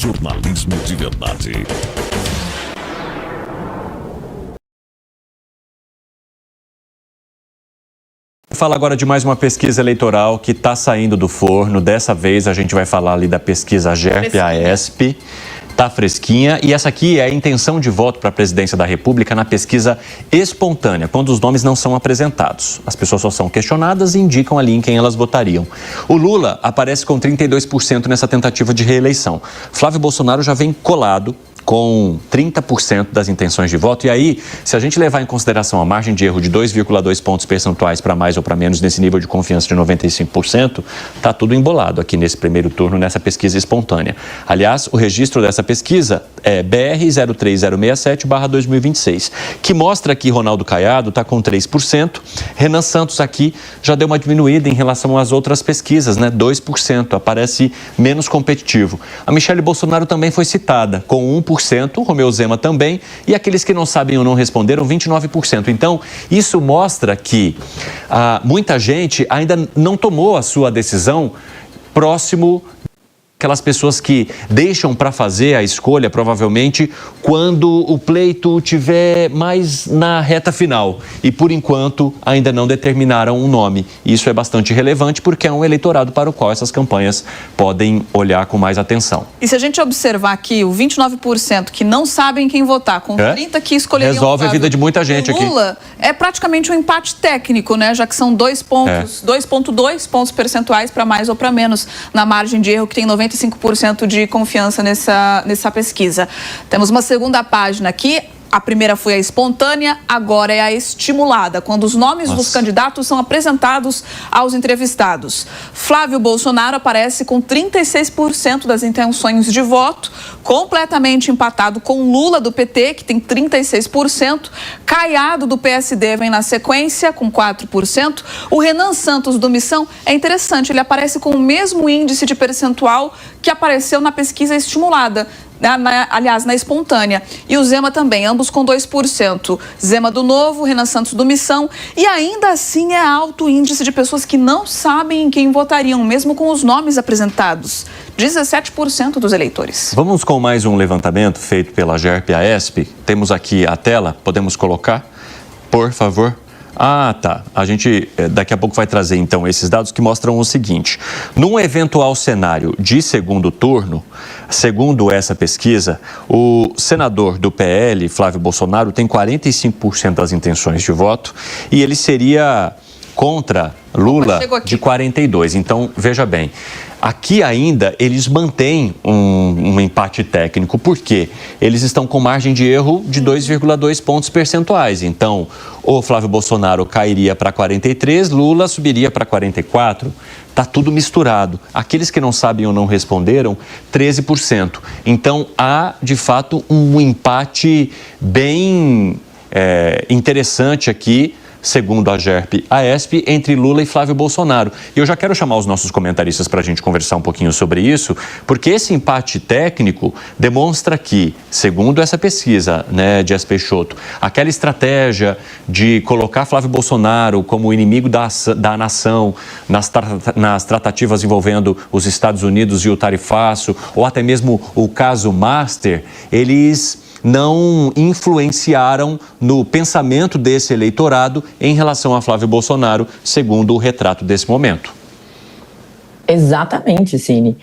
Jornalismo de verdade. Fala agora de mais uma pesquisa eleitoral que está saindo do forno. Dessa vez a gente vai falar ali da pesquisa GERP-AESP. Tá fresquinha. E essa aqui é a intenção de voto para a presidência da República na pesquisa espontânea, quando os nomes não são apresentados. As pessoas só são questionadas e indicam ali em quem elas votariam. O Lula aparece com 32% nessa tentativa de reeleição. Flávio Bolsonaro já vem colado com 30% das intenções de voto. E aí, se a gente levar em consideração a margem de erro de 2,2 pontos percentuais para mais ou para menos nesse nível de confiança de 95%, está tudo embolado aqui nesse primeiro turno, nessa pesquisa espontânea. Aliás, o registro dessa pesquisa é BR 03067/2026, que mostra que Ronaldo Caiado está com 3%, Renan Santos aqui já deu uma diminuída em relação às outras pesquisas, né? 2%, aparece menos competitivo. A Michelle Bolsonaro também foi citada, com 1%, Romeu Zema também, e aqueles que não sabem ou não responderam, 29%. Então, isso mostra que muita gente ainda não tomou a sua decisão próximo aquelas pessoas que deixam para fazer a escolha, provavelmente, quando o pleito estiver mais na reta final. E, por enquanto, ainda não determinaram um nome. Isso é bastante relevante porque é um eleitorado para o qual essas campanhas podem olhar com mais atenção. E se a gente observar aqui, o 29% que não sabem quem votar, com 30% que escolheriam... Resolve a vida de muita gente aqui. Lula é praticamente um empate técnico, né? Já que são 2,2 pontos percentuais para mais ou para menos na margem de erro, que tem 95% de confiança nessa pesquisa. Temos uma segunda página aqui. A primeira foi a espontânea, agora é a estimulada, quando os nomes dos candidatos são apresentados aos entrevistados. Flávio Bolsonaro aparece com 36% das intenções de voto, completamente empatado com Lula do PT, que tem 36%. Caiado do PSD vem na sequência, com 4%. O Renan Santos do Missão é interessante, ele aparece com o mesmo índice de percentual que apareceu na pesquisa estimulada. Aliás, na espontânea. E o Zema também, ambos com 2%. Zema do Novo, Renan Santos do Missão. E ainda assim é alto o índice de pessoas que não sabem em quem votariam, mesmo com os nomes apresentados. 17% dos eleitores. Vamos com mais um levantamento feito pela GERP-AESP. Temos aqui a tela, podemos colocar, por favor? Tá. A gente daqui a pouco vai trazer, então, esses dados que mostram o seguinte. Num eventual cenário de segundo turno, segundo essa pesquisa, o senador do PL, Flávio Bolsonaro, tem 45% das intenções de voto e ele seria contra Lula de 42%. Então, veja bem, aqui ainda eles mantêm um empate técnico, porque eles estão com margem de erro de 2,2 pontos percentuais. Então, o Flávio Bolsonaro cairia para 43%, Lula subiria para 44%. Está tudo misturado. Aqueles que não sabem ou não responderam, 13%. Então, há, de fato, um empate bem interessante aqui, segundo a GERP-AESP, entre Lula e Flávio Bolsonaro. E eu já quero chamar os nossos comentaristas para a gente conversar um pouquinho sobre isso, porque esse empate técnico demonstra que, segundo essa pesquisa, né, de Peixoto, aquela estratégia de colocar Flávio Bolsonaro como inimigo da nação nas tratativas envolvendo os Estados Unidos e o tarifaço, ou até mesmo o caso Master, eles não influenciaram no pensamento desse eleitorado em relação a Flávio Bolsonaro, segundo o retrato desse momento. Exatamente, Cine.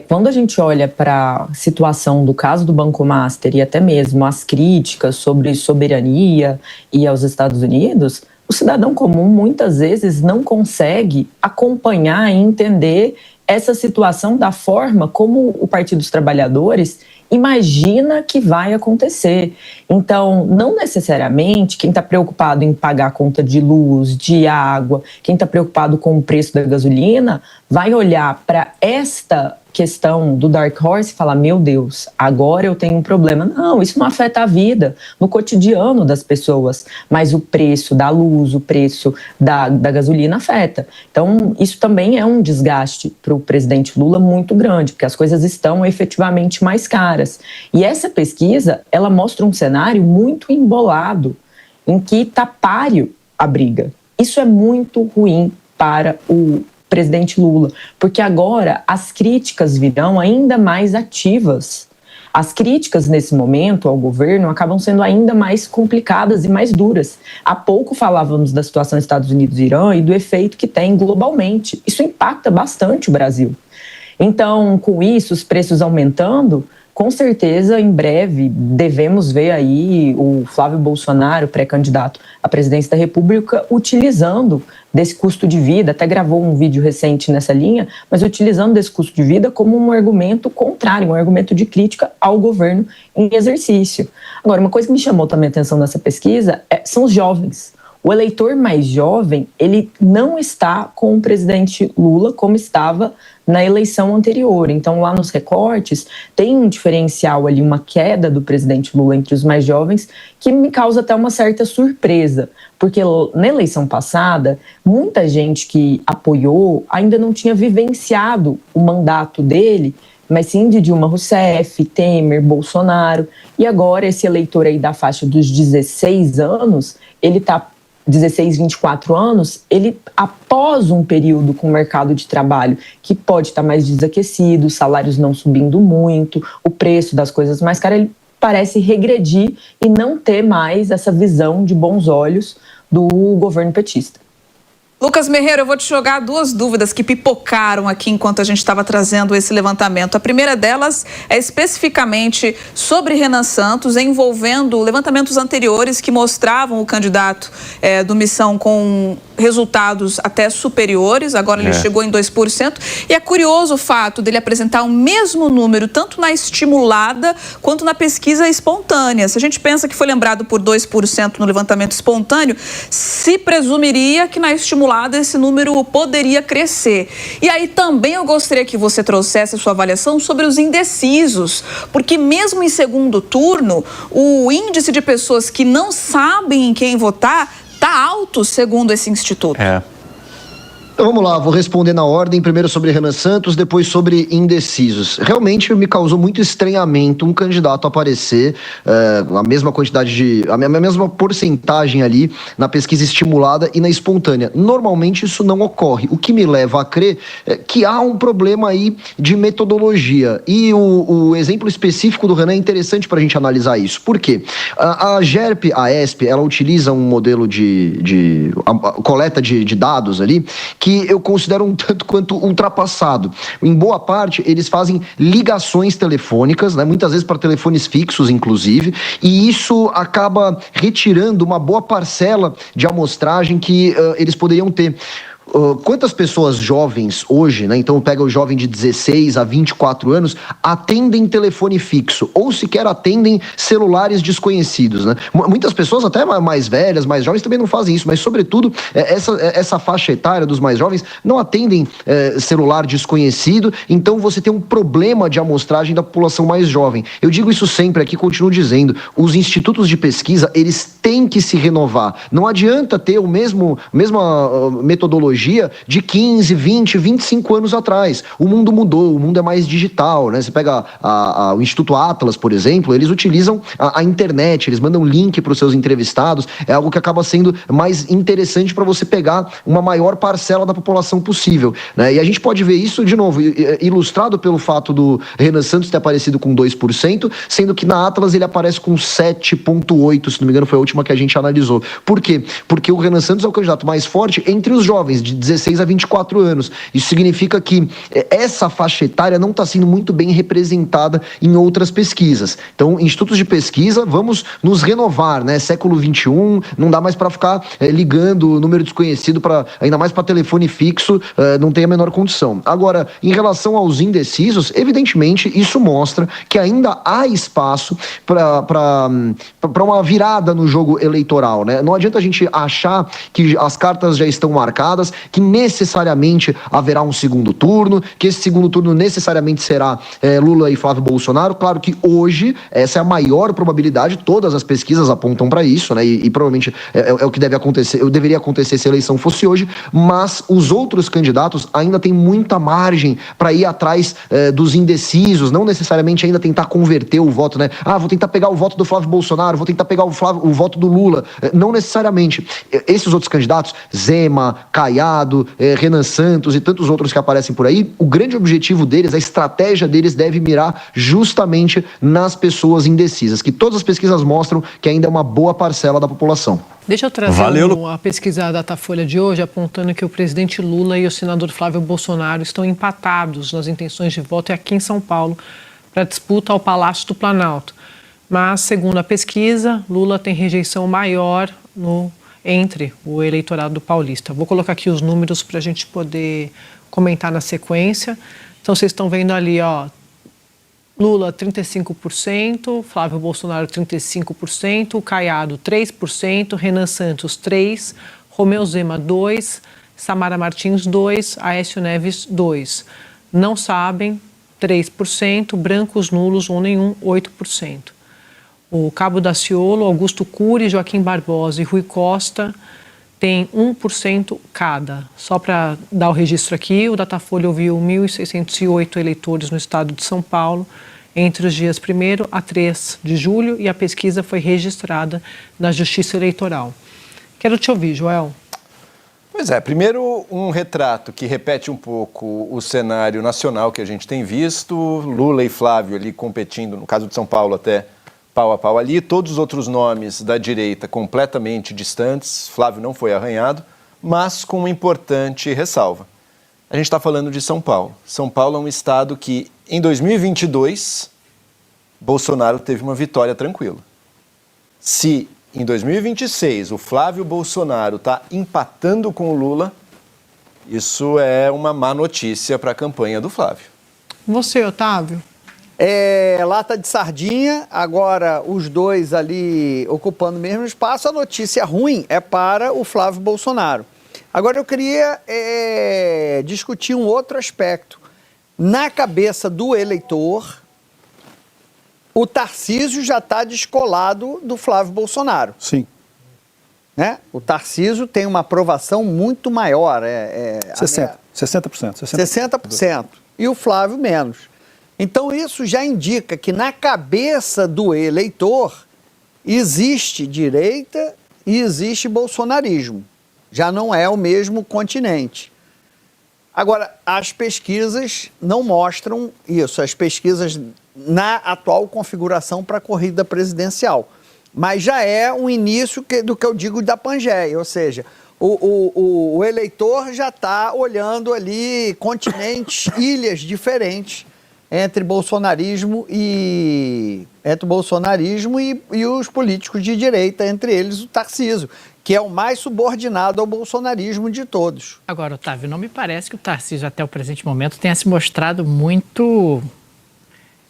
Quando a gente olha para a situação do caso do Banco Master e até mesmo as críticas sobre soberania e aos Estados Unidos, o cidadão comum muitas vezes não consegue acompanhar e entender essa situação da forma como o Partido dos Trabalhadores imagina que vai acontecer. Então, não necessariamente quem está preocupado em pagar a conta de luz, de água, quem está preocupado com o preço da gasolina, vai olhar para esta questão do Dark Horse e falar, meu Deus, agora eu tenho um problema. Não, isso não afeta a vida no cotidiano das pessoas, mas o preço da luz, o preço da gasolina afeta. Então, isso também é um desgaste para o presidente Lula muito grande, porque as coisas estão efetivamente mais caras. E essa pesquisa, ela mostra um cenário muito embolado, em que está páreo a briga. Isso é muito ruim para o presidente Lula, porque agora as críticas virão ainda mais ativas. As críticas nesse momento ao governo acabam sendo ainda mais complicadas e mais duras. Há pouco falávamos da situação Estados Unidos e Irã e do efeito que tem globalmente. Isso impacta bastante o Brasil. Então, com isso, os preços aumentando, com certeza, em breve, devemos ver aí o Flávio Bolsonaro, pré-candidato à presidência da República, utilizando desse custo de vida, até gravou um vídeo recente nessa linha, mas utilizando desse custo de vida como um argumento contrário, um argumento de crítica ao governo em exercício. Agora, uma coisa que me chamou também a atenção nessa pesquisa são os jovens. O eleitor mais jovem, ele não está com o presidente Lula como estava na eleição anterior. Então, lá nos recortes, tem um diferencial ali, uma queda do presidente Lula entre os mais jovens, que me causa até uma certa surpresa, porque na eleição passada, muita gente que apoiou ainda não tinha vivenciado o mandato dele, mas sim de Dilma Rousseff, Temer, Bolsonaro, e agora esse eleitor aí da faixa dos 16 anos, ele está 16, 24 anos, ele, após um período com o mercado de trabalho que pode estar mais desaquecido, os salários não subindo muito, o preço das coisas mais caras, ele parece regredir e não ter mais essa visão de bons olhos do governo petista. Lucas Merreiro, eu vou te jogar duas dúvidas que pipocaram aqui enquanto a gente estava trazendo esse levantamento. A primeira delas é especificamente sobre Renan Santos, envolvendo levantamentos anteriores que mostravam o candidato do Missão com resultados até superiores, agora ele chegou em 2%, e é curioso o fato dele apresentar o mesmo número, tanto na estimulada quanto na pesquisa espontânea. Se a gente pensa que foi lembrado por 2% no levantamento espontâneo, se presumiria que na estimulada esse número poderia crescer. E aí também eu gostaria que você trouxesse a sua avaliação sobre os indecisos, porque mesmo em segundo turno, o índice de pessoas que não sabem em quem votar está alto, segundo esse instituto. Então vamos lá, vou responder na ordem, primeiro sobre Renan Santos, depois sobre indecisos. Realmente me causou muito estranhamento um candidato aparecer a mesma quantidade a mesma porcentagem ali na pesquisa estimulada e na espontânea. Normalmente isso não ocorre, o que me leva a crer que há um problema aí de metodologia. E o exemplo específico do Renan é interessante para a gente analisar isso. Por quê? A GERP, a ESP, ela utiliza um modelo de coleta de dados ali, que eu considero um tanto quanto ultrapassado. Em boa parte, eles fazem ligações telefônicas, né, muitas vezes para telefones fixos, inclusive, e isso acaba retirando uma boa parcela de amostragem que eles poderiam ter. Quantas pessoas jovens hoje, né, então pega o jovem de 16 a 24 anos, atendem telefone fixo ou sequer atendem celulares desconhecidos, né? Muitas pessoas, até mais velhas, mais jovens, também não fazem isso, mas sobretudo essa faixa etária dos mais jovens não atendem celular desconhecido, então você tem um problema de amostragem da população mais jovem. Eu digo isso sempre aqui, continuo dizendo, os institutos de pesquisa, eles têm que se renovar. Não adianta ter mesma metodologia de 15, 20, 25 anos atrás. O mundo mudou, o mundo é mais digital, né? Você pega o Instituto Atlas, por exemplo, eles utilizam a internet, eles mandam link para os seus entrevistados, é algo que acaba sendo mais interessante para você pegar uma maior parcela da população possível, né? E a gente pode ver isso, de novo, ilustrado pelo fato do Renan Santos ter aparecido com 2%, sendo que na Atlas ele aparece com 7,8%, se não me engano foi a última que a gente analisou. Por quê? Porque o Renan Santos é o candidato mais forte entre os jovens, de 16 a 24 anos. Isso significa que essa faixa etária não está sendo muito bem representada em outras pesquisas. Então, institutos de pesquisa, vamos nos renovar, né? Século XXI, não dá mais para ficar ligando número desconhecido, ainda mais para telefone fixo, não tem a menor condição. Agora, em relação aos indecisos, evidentemente, isso mostra que ainda há espaço para uma virada no jogo eleitoral, né? Não adianta a gente achar que as cartas já estão marcadas, que necessariamente haverá um segundo turno, que esse segundo turno necessariamente será Lula e Flávio Bolsonaro. Claro que hoje essa é a maior probabilidade, todas as pesquisas apontam para isso, né? E provavelmente é o que deve acontecer, deveria acontecer se a eleição fosse hoje, mas os outros candidatos ainda têm muita margem para ir atrás dos indecisos, não necessariamente ainda tentar converter o voto, né? Vou tentar pegar o voto do Flávio Bolsonaro, vou tentar pegar o voto do Lula. Não necessariamente. Esses outros candidatos, Zema, Caiado, Caiado, Renan Santos e tantos outros que aparecem por aí, o grande objetivo deles, a estratégia deles deve mirar justamente nas pessoas indecisas, que todas as pesquisas mostram que ainda é uma boa parcela da população. Deixa eu trazer a pesquisa da Datafolha de hoje, apontando que o presidente Lula e o senador Flávio Bolsonaro estão empatados nas intenções de voto aqui em São Paulo para disputa ao Palácio do Planalto. Mas, segundo a pesquisa, Lula tem rejeição maior entre o eleitorado paulista. Vou colocar aqui os números para a gente poder comentar na sequência. Então, vocês estão vendo ali, ó, Lula 35%, Flávio Bolsonaro 35%, Caiado 3%, Renan Santos 3%, Romeu Zema 2%, Samara Martins 2%, Aécio Neves 2%. Não sabem 3%, brancos nulos ou nenhum 8%. O Cabo Daciolo, Augusto Cury, Joaquim Barbosa e Rui Costa têm 1% cada. Só para dar o registro aqui, o Datafolha ouviu 1.608 eleitores no estado de São Paulo entre os dias 1º a 3 de julho e a pesquisa foi registrada na Justiça Eleitoral. Quero te ouvir, Joel. Pois é, primeiro um retrato que repete um pouco o cenário nacional que a gente tem visto, Lula e Flávio ali competindo, no caso de São Paulo até pau a pau ali, todos os outros nomes da direita completamente distantes, Flávio não foi arranhado, mas com uma importante ressalva. A gente está falando de São Paulo. São Paulo é um estado que, em 2022, Bolsonaro teve uma vitória tranquila. Se, em 2026, o Flávio Bolsonaro está empatando com o Lula, isso é uma má notícia para a campanha do Flávio. Você, Otávio? Lata de sardinha, agora os dois ali ocupando o mesmo espaço, a notícia ruim é para o Flávio Bolsonaro. Agora eu queria discutir um outro aspecto. Na cabeça do eleitor, o Tarcísio já está descolado do Flávio Bolsonaro. Sim. Né? O Tarcísio tem uma aprovação muito maior. 60%. E o Flávio menos. Então isso já indica que na cabeça do eleitor existe direita e existe bolsonarismo. Já não é o mesmo continente. Agora, as pesquisas não mostram isso, as pesquisas na atual configuração para a corrida presidencial. Mas já é um início do que eu digo da Pangeia, ou seja, o eleitor já está olhando ali continentes, ilhas diferentes entre bolsonarismo e os políticos de direita, entre eles o Tarcísio, que é o mais subordinado ao bolsonarismo de todos. Agora, Otávio, não me parece que o Tarcísio até o presente momento tenha se mostrado muito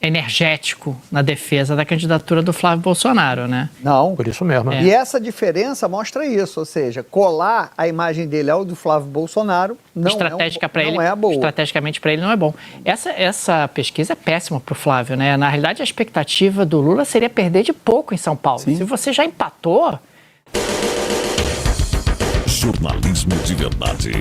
energético na defesa da candidatura do Flávio Bolsonaro, né? Não. Por isso mesmo. E essa diferença mostra isso, ou seja, colar a imagem dele ao do Flávio Bolsonaro não é boa. Estrategicamente para ele não é bom. Essa pesquisa é péssima para o Flávio, né? Na realidade, a expectativa do Lula seria perder de pouco em São Paulo. Sim. Se você já empatou... Jornalismo de verdade.